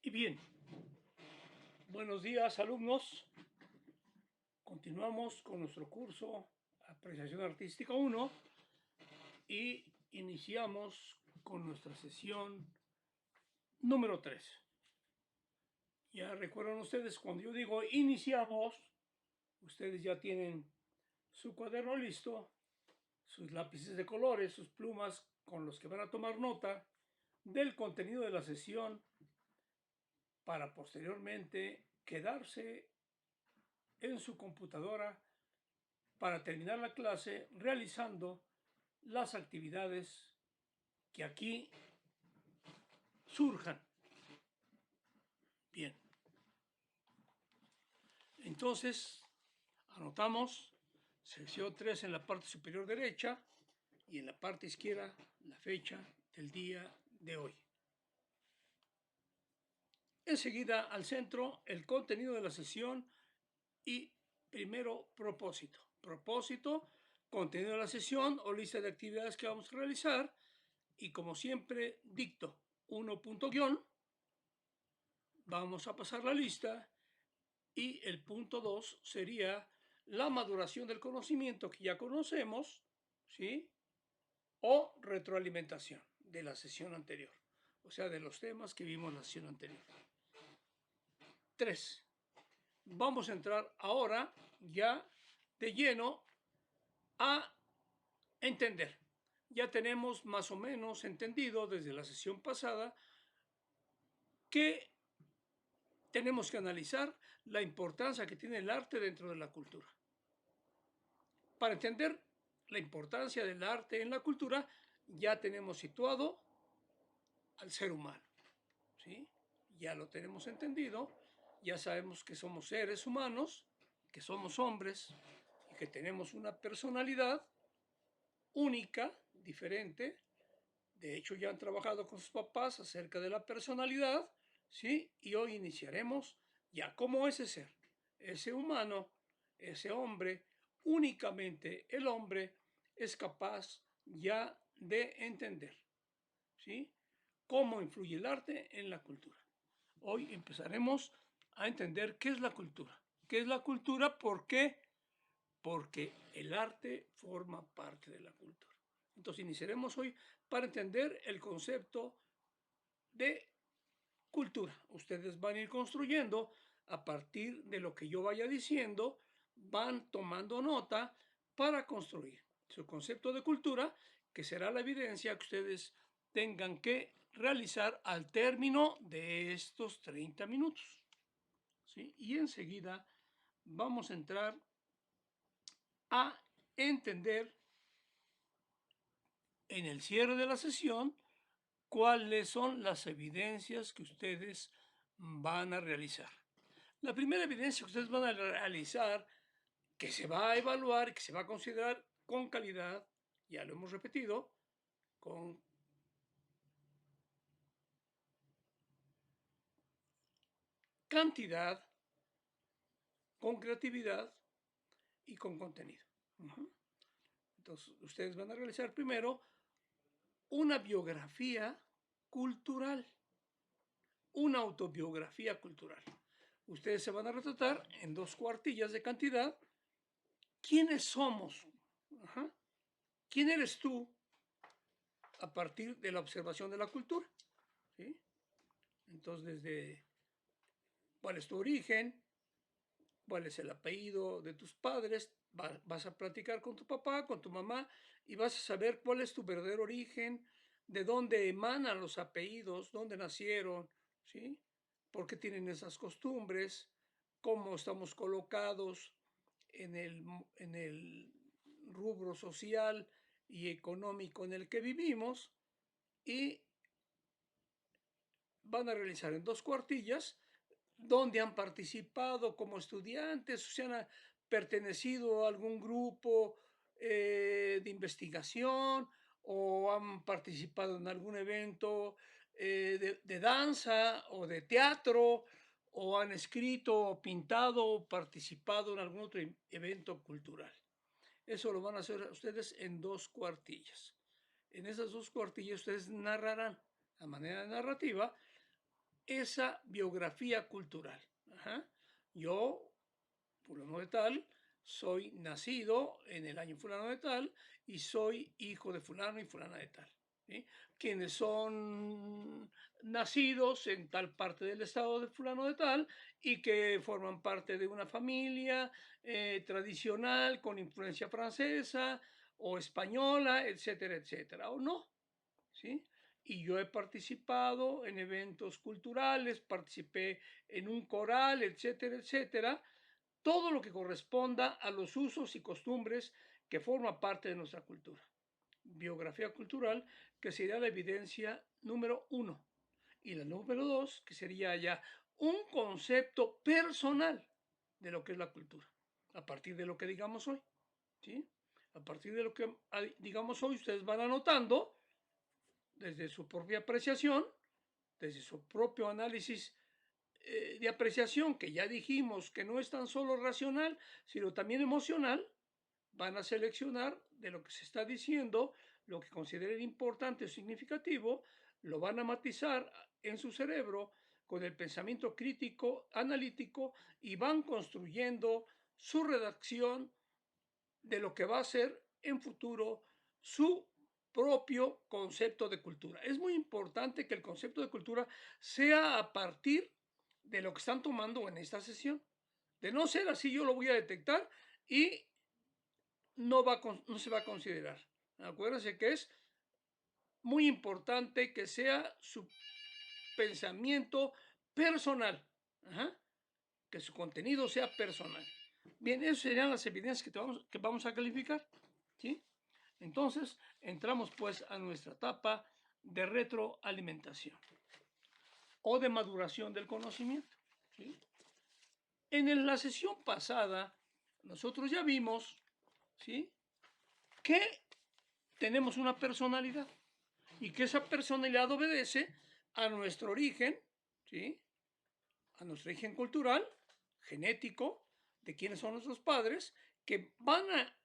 Y bien, buenos días alumnos. Continuamos con nuestro curso Apreciación Artística 1 y iniciamos con nuestra sesión número 3. Ya recuerdan ustedes, cuando yo digo iniciamos, ustedes ya tienen su cuaderno listo, sus lápices de colores, sus plumas con los que van a tomar nota del contenido de la sesión para posteriormente quedarse en su computadora para terminar la clase realizando las actividades que aquí surjan. Bien, entonces anotamos sección 3 en la parte superior derecha y en la parte izquierda la fecha del día de hoy. Enseguida al centro el contenido de la sesión y primero propósito. Propósito, contenido de la sesión o lista de actividades que vamos a realizar y como siempre dicto 1 punto guión. Vamos a pasar la lista y el punto 2 sería la maduración del conocimiento que ya conocemos, ¿sí? O retroalimentación de la sesión anterior, o sea, de los temas que vimos en la sesión anterior. 3. Vamos a entrar ahora ya de lleno a entender. Ya tenemos más o menos entendido desde la sesión pasada que tenemos que analizar la importancia que tiene el arte dentro de la cultura. Para entender la importancia del arte en la cultura, ya tenemos situado al ser humano, ¿sí? Ya lo tenemos entendido, ya sabemos que somos seres humanos, que somos hombres y que tenemos una personalidad única, diferente. De hecho, ya han trabajado con sus papás acerca de la personalidad, ¿sí? Y hoy iniciaremos ya cómo ese ser, ese humano, ese hombre, únicamente el hombre es capaz ya de entender, ¿sí? Cómo influye el arte en la cultura. Hoy empezaremos a entender qué es la cultura. ¿Qué es la cultura? ¿Por qué? Porque el arte forma parte de la cultura. Entonces iniciaremos hoy para entender el concepto de cultura. Ustedes van a ir construyendo a partir de lo que yo vaya diciendo, van tomando nota para construir su concepto de cultura, que será la evidencia que ustedes tengan que realizar al término de estos 30 minutos. ¿Sí? Y enseguida vamos a entrar a entender en el cierre de la sesión cuáles son las evidencias que ustedes van a realizar. La primera evidencia que ustedes van a realizar, que se va a evaluar, que se va a considerar con calidad, ya lo hemos repetido, con cantidad, con creatividad y con contenido. Entonces, ustedes van a realizar primero una biografía cultural, una autobiografía cultural. Ustedes se van a retratar en 2 cuartillas de cantidad. ¿Quiénes somos? ¿Quién eres tú a partir de la observación de la cultura? ¿Sí? Entonces, desde cuál es tu origen, cuál es el apellido de tus padres, vas a platicar con tu papá, con tu mamá, y vas a saber cuál es tu verdadero origen, de dónde emanan los apellidos, dónde nacieron, ¿sí? ¿Por qué tienen esas costumbres? ¿Cómo estamos colocados en el rubro social y económico en el que vivimos? Y van a realizar en 2 cuartillas donde han participado como estudiantes, o se han pertenecido a algún grupo de investigación o han participado en algún evento de danza o de teatro o han escrito o pintado o participado en algún otro evento cultural. Eso lo van a hacer ustedes en 2 cuartillas. En esas 2 cuartillas ustedes narrarán a manera narrativa esa biografía cultural. Ajá. Yo, fulano de tal, soy nacido en el año fulano de tal y soy hijo de fulano y fulana de tal. ¿Sí? Quienes son nacidos en tal parte del estado de fulano de tal y que forman parte de una familia tradicional con influencia francesa o española, etcétera, etcétera, o no, ¿sí? Y yo he participado en eventos culturales, participé en un coral, etcétera, etcétera, todo lo que corresponda a los usos y costumbres que forma parte de nuestra cultura. Biografía cultural, que sería la evidencia número uno. Y la número dos, que sería ya un concepto personal de lo que es la cultura, a partir de lo que digamos hoy. ¿Sí? A partir de lo que digamos hoy, ustedes van anotando desde su propia apreciación, desde su propio análisis de apreciación, que ya dijimos que no es tan solo racional, sino también emocional, van a seleccionar de lo que se está diciendo, lo que consideren importante o significativo, lo van a matizar en su cerebro con el pensamiento crítico, analítico, y van construyendo su redacción de lo que va a ser en futuro su propio concepto de cultura. Es muy importante que el concepto de cultura sea a partir de lo que están tomando en esta sesión. De no ser así, yo lo voy a detectar y no se va a considerar. Acuérdense que es muy importante que sea su pensamiento personal, ajá, que su contenido sea personal. Bien, esas serían las evidencias que vamos a calificar, ¿sí? Entonces, entramos pues a nuestra etapa de retroalimentación o de maduración del conocimiento, ¿sí? En la sesión pasada, nosotros ya vimos, ¿sí?, que tenemos una personalidad y que esa personalidad obedece a nuestro origen, ¿sí?, a nuestro origen cultural, genético, de quiénes son nuestros padres, que van a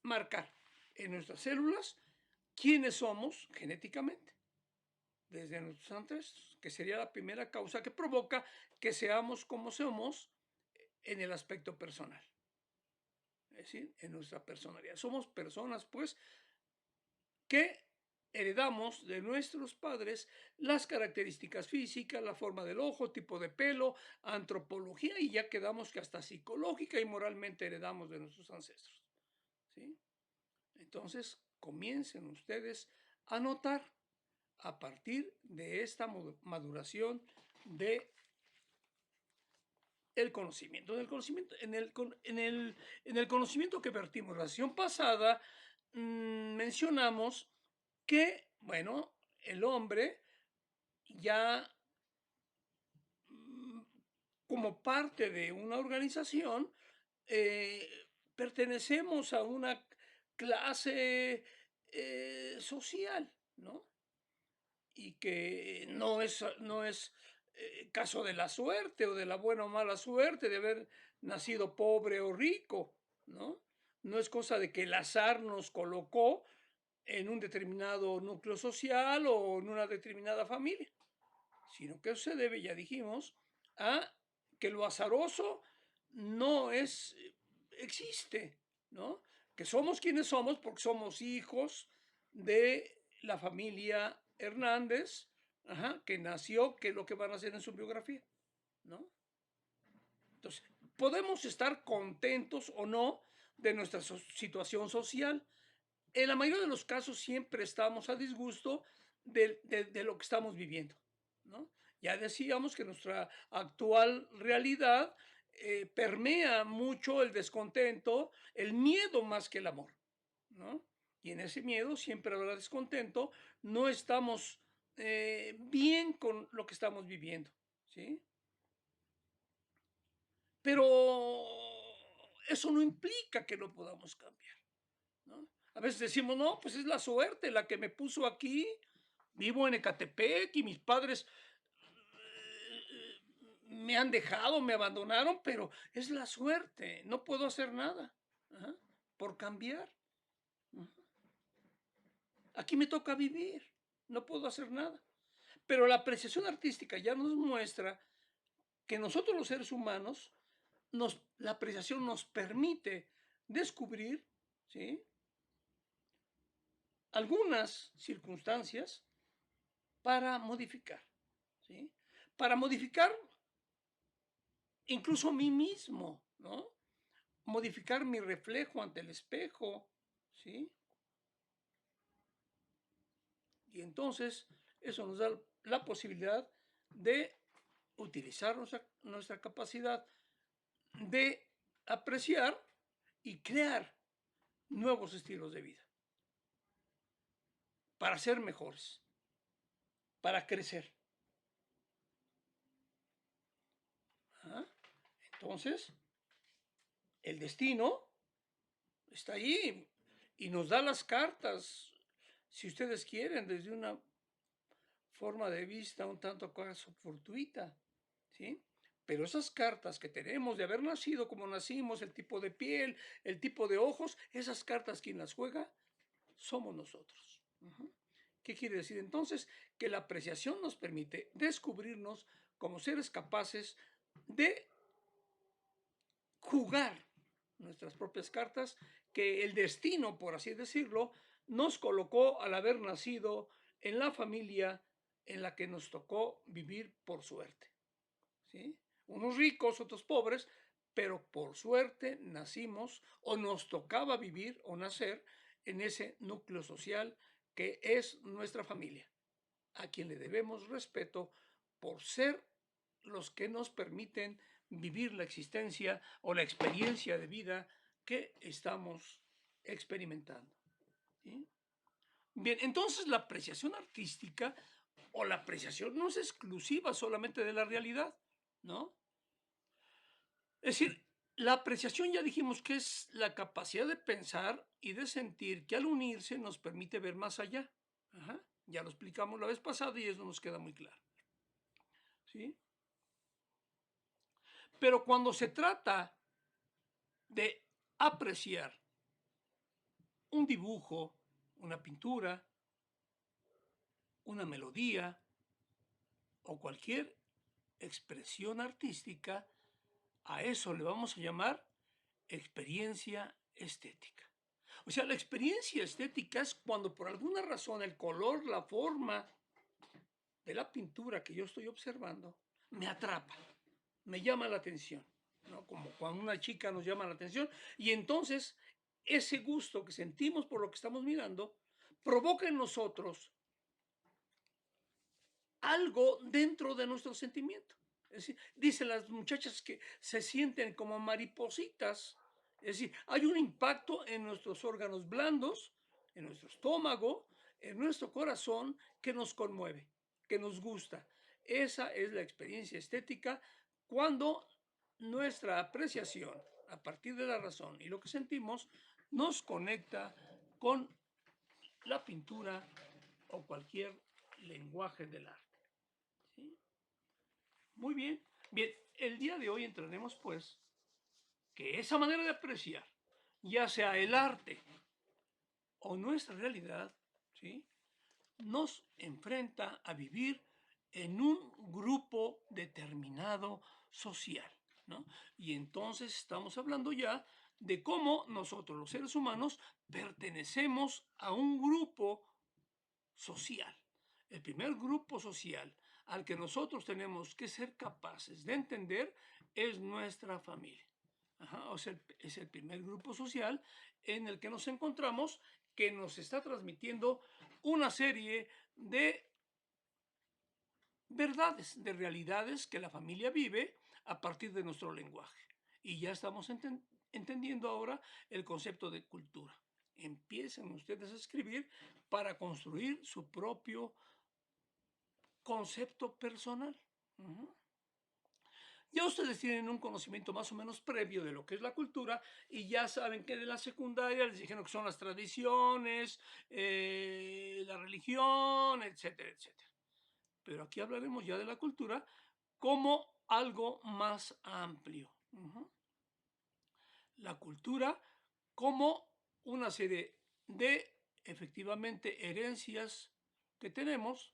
marcar en nuestras células quiénes somos genéticamente, desde nuestros ancestros, que sería la primera causa que provoca que seamos como somos en el aspecto personal, es decir, en nuestra personalidad. Somos personas, pues, que heredamos de nuestros padres las características físicas, la forma del ojo, tipo de pelo, antropología, y ya quedamos que hasta psicológica y moralmente heredamos de nuestros ancestros, ¿sí? Entonces, comiencen ustedes a notar a partir de esta maduración de el conocimiento. En el conocimiento que vertimos la sesión pasada, mencionamos que, bueno, el hombre ya como parte de una organización, pertenecemos a una clase social, ¿no? Y que no es caso de la suerte o de la buena o mala suerte de haber nacido pobre o rico, ¿no? No es cosa de que el azar nos colocó en un determinado núcleo social o en una determinada familia, sino que eso se debe, ya dijimos, a que lo azaroso no existe, ¿no? Que somos quienes somos porque somos hijos de la familia Hernández, ajá, que nació, que es lo que van a hacer en su biografía, ¿no? Entonces, podemos estar contentos o no de nuestra situación social. En la mayoría de los casos siempre estamos a disgusto de lo que estamos viviendo, ¿no? Ya decíamos que nuestra actual realidad permea mucho el descontento, el miedo más que el amor, ¿no? Y en ese miedo siempre habrá descontento, no estamos bien con lo que estamos viviendo, ¿sí? Pero eso no implica que no podamos cambiar, ¿no? A veces decimos, no, pues es la suerte la que me puso aquí, vivo en Ecatepec y mis padres me han dejado, me abandonaron, pero es la suerte, no puedo hacer nada, ajá, por cambiar. Aquí me toca vivir, no puedo hacer nada. Pero la apreciación artística ya nos muestra que nosotros los seres humanos, la apreciación nos permite descubrir, ¿sí?, algunas circunstancias para modificar, ¿sí? Para modificar incluso a mí mismo, ¿no? Modificar mi reflejo ante el espejo, ¿sí? Y entonces eso nos da la posibilidad de utilizar nuestra capacidad de apreciar y crear nuevos estilos de vida para ser mejores, para crecer. ¿Ah? Entonces, el destino está ahí y nos da las cartas, si ustedes quieren, desde una forma de vista un tanto acaso fortuita, ¿sí? Pero esas cartas que tenemos de haber nacido como nacimos, el tipo de piel, el tipo de ojos, esas cartas, quien las juega, somos nosotros. ¿Qué quiere decir entonces? Que la apreciación nos permite descubrirnos como seres capaces de jugar nuestras propias cartas, que el destino, por así decirlo, nos colocó al haber nacido en la familia en la que nos tocó vivir por suerte, ¿sí? Unos ricos, otros pobres, pero por suerte nacimos o nos tocaba vivir o nacer en ese núcleo social que es nuestra familia, a quien le debemos respeto por ser los que nos permiten vivir la existencia o la experiencia de vida que estamos experimentando, ¿sí? Bien, entonces la apreciación artística o la apreciación no es exclusiva solamente de la realidad, ¿no? Es decir, la apreciación ya dijimos que es la capacidad de pensar y de sentir que al unirse nos permite ver más allá. Ajá, ya lo explicamos la vez pasada y eso nos queda muy claro, ¿sí? Pero cuando se trata de apreciar un dibujo, una pintura, una melodía o cualquier expresión artística, a eso le vamos a llamar experiencia estética. O sea, la experiencia estética es cuando por alguna razón el color, la forma de la pintura que yo estoy observando me atrapa, me llama la atención, ¿no? Como cuando una chica nos llama la atención y entonces ese gusto que sentimos por lo que estamos mirando provoca en nosotros algo dentro de nuestro sentimiento. Es decir, dicen las muchachas que se sienten como maripositas. Es decir, hay un impacto en nuestros órganos blandos, en nuestro estómago, en nuestro corazón, que nos conmueve, que nos gusta. Esa es la experiencia estética cuando nuestra apreciación, a partir de la razón y lo que sentimos, nos conecta con la pintura o cualquier lenguaje del arte. ¿Sí? Muy bien. Bien, el día de hoy entraremos pues que esa manera de apreciar, ya sea el arte o nuestra realidad, ¿sí?, nos enfrenta a vivir en un grupo determinado social, ¿no? Y entonces estamos hablando ya de cómo nosotros los seres humanos pertenecemos a un grupo social. El primer grupo social al que nosotros tenemos que ser capaces de entender es nuestra familia. Ajá, o sea, es el primer grupo social en el que nos encontramos, que nos está transmitiendo una serie de verdades, de realidades que la familia vive a partir de nuestro lenguaje. Y ya estamos entendiendo ahora el concepto de cultura. Empiecen ustedes a escribir para construir su propio concepto personal. Ya ustedes tienen un conocimiento más o menos previo de lo que es la cultura y ya saben que de la secundaria les dijeron que son las tradiciones, la religión, etcétera, etcétera. Pero aquí hablaremos ya de la cultura como algo más amplio. La cultura como una serie de, efectivamente, herencias que tenemos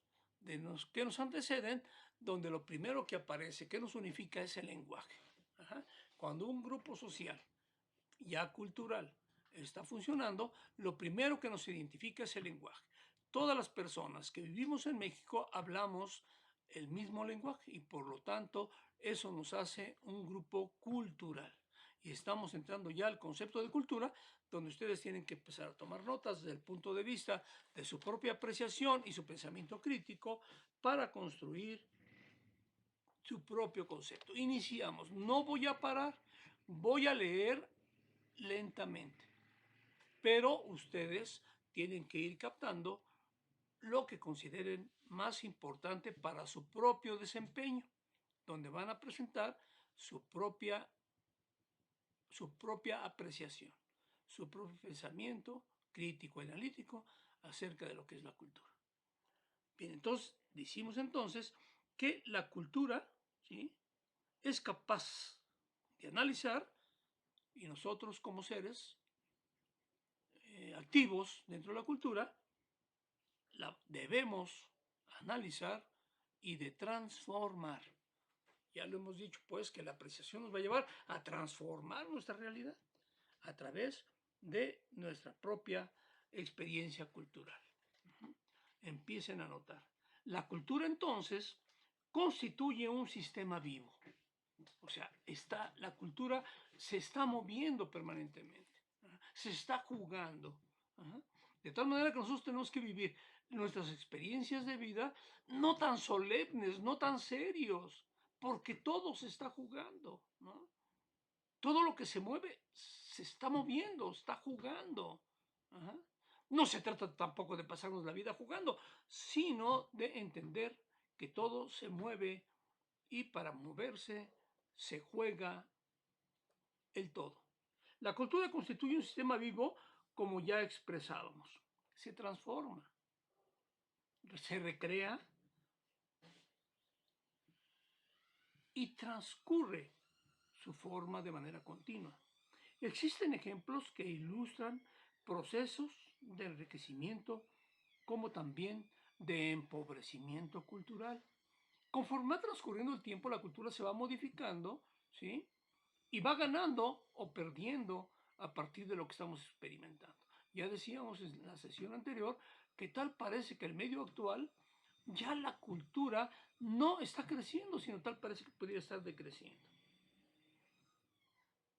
que nos anteceden, donde lo primero que aparece, que nos unifica, es el lenguaje. Ajá. Cuando un grupo social ya cultural está funcionando, lo primero que nos identifica es el lenguaje. Todas las personas que vivimos en México hablamos el mismo lenguaje y por lo tanto eso nos hace un grupo cultural. Y estamos entrando ya al concepto de cultura, donde ustedes tienen que empezar a tomar notas desde el punto de vista de su propia apreciación y su pensamiento crítico para construir su propio concepto. Iniciamos, no voy a parar, voy a leer lentamente, pero ustedes tienen que ir captando lo que consideren más importante para su propio desempeño, donde van a presentar su propia apreciación, su propio pensamiento crítico y analítico acerca de lo que es la cultura. Bien, entonces, decimos entonces que la cultura, ¿sí?, es capaz de analizar, y nosotros como seres activos dentro de la cultura, la debemos analizar y de transformar. Ya lo hemos dicho, pues, que la apreciación nos va a llevar a transformar nuestra realidad a través de nuestra propia experiencia cultural. Empiecen a notar. La cultura, entonces, constituye un sistema vivo. O sea, la cultura se está moviendo permanentemente, se está jugando. De tal manera que nosotros tenemos que vivir nuestras experiencias de vida no tan solemnes, no tan serios, porque todo se está jugando, ¿no? Todo lo que se mueve se está moviendo, está jugando. Ajá. No se trata tampoco de pasarnos la vida jugando, sino de entender que todo se mueve y para moverse se juega el todo. La cultura constituye un sistema vivo, como ya expresábamos. Se transforma, se recrea y transcurre su forma de manera continua. Existen ejemplos que ilustran procesos de enriquecimiento como también de empobrecimiento cultural. Conforme va transcurriendo el tiempo, la cultura se va modificando, ¿sí?, y va ganando o perdiendo a partir de lo que estamos experimentando. Ya decíamos en la sesión anterior que tal parece que el medio actual, ya la cultura no está creciendo, sino tal parece que podría estar decreciendo.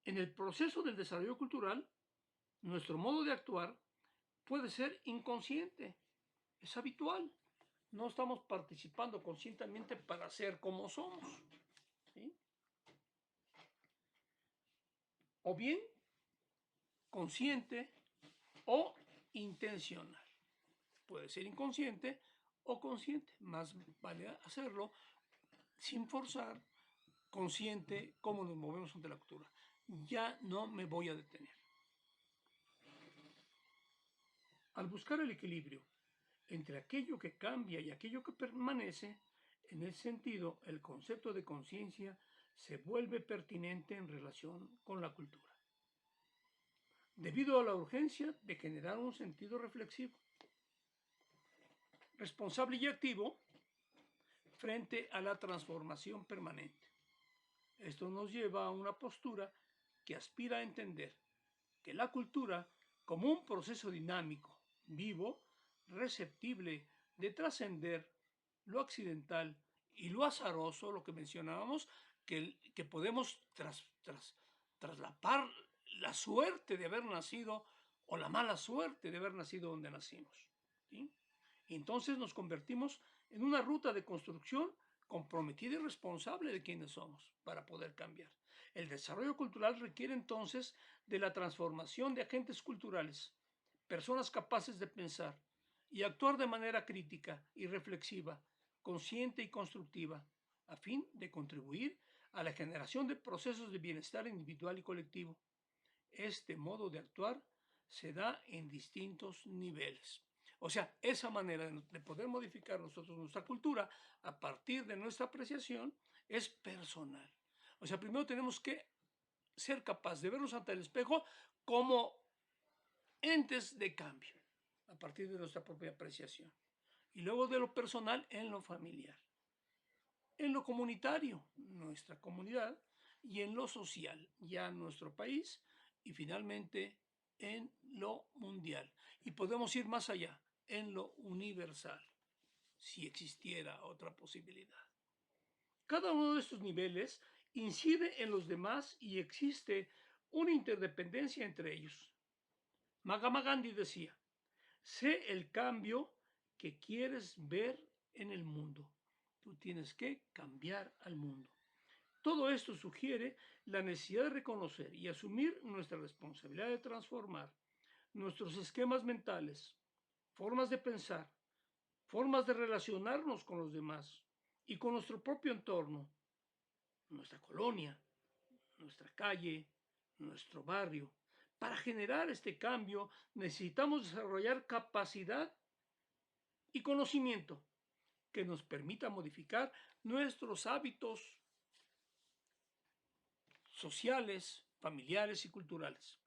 En el proceso del desarrollo cultural, nuestro modo de actuar puede ser inconsciente, es habitual. No estamos participando conscientemente para ser como somos, ¿sí?, o bien consciente o intencional. Puede ser inconsciente o consciente, más vale hacerlo sin forzar, consciente cómo nos movemos ante la cultura. Ya no me voy a detener. Al buscar el equilibrio entre aquello que cambia y aquello que permanece, en ese sentido, el concepto de conciencia se vuelve pertinente en relación con la cultura, debido a la urgencia de generar un sentido reflexivo, responsable y activo frente a la transformación permanente. Esto nos lleva a una postura que aspira a entender que la cultura, como un proceso dinámico, vivo, receptible de trascender lo accidental y lo azaroso, lo que mencionábamos, que podemos traslapar la suerte de haber nacido o la mala suerte de haber nacido donde nacimos, ¿sí? Y entonces nos convertimos en una ruta de construcción comprometida y responsable de quienes somos para poder cambiar. El desarrollo cultural requiere entonces de la transformación de agentes culturales, personas capaces de pensar y actuar de manera crítica y reflexiva, consciente y constructiva, a fin de contribuir a la generación de procesos de bienestar individual y colectivo. Este modo de actuar se da en distintos niveles. O sea, esa manera de poder modificar nosotros nuestra cultura a partir de nuestra apreciación es personal. O sea, primero tenemos que ser capaces de vernos ante el espejo como entes de cambio a partir de nuestra propia apreciación. y luego de lo personal en lo familiar, en lo comunitario, nuestra comunidad, y en lo social, ya nuestro país, y finalmente en lo mundial. Y podemos ir más allá, en lo universal, si existiera otra posibilidad. Cada uno de estos niveles incide en los demás y existe una interdependencia entre ellos. Mahatma Gandhi decía, sé el cambio que quieres ver en el mundo. Tú tienes que cambiar al mundo. Todo esto sugiere la necesidad de reconocer y asumir nuestra responsabilidad de transformar nuestros esquemas mentales, formas de pensar, formas de relacionarnos con los demás y con nuestro propio entorno, nuestra colonia, nuestra calle, nuestro barrio. Para generar este cambio necesitamos desarrollar capacidad y conocimiento que nos permita modificar nuestros hábitos sociales, familiares y culturales.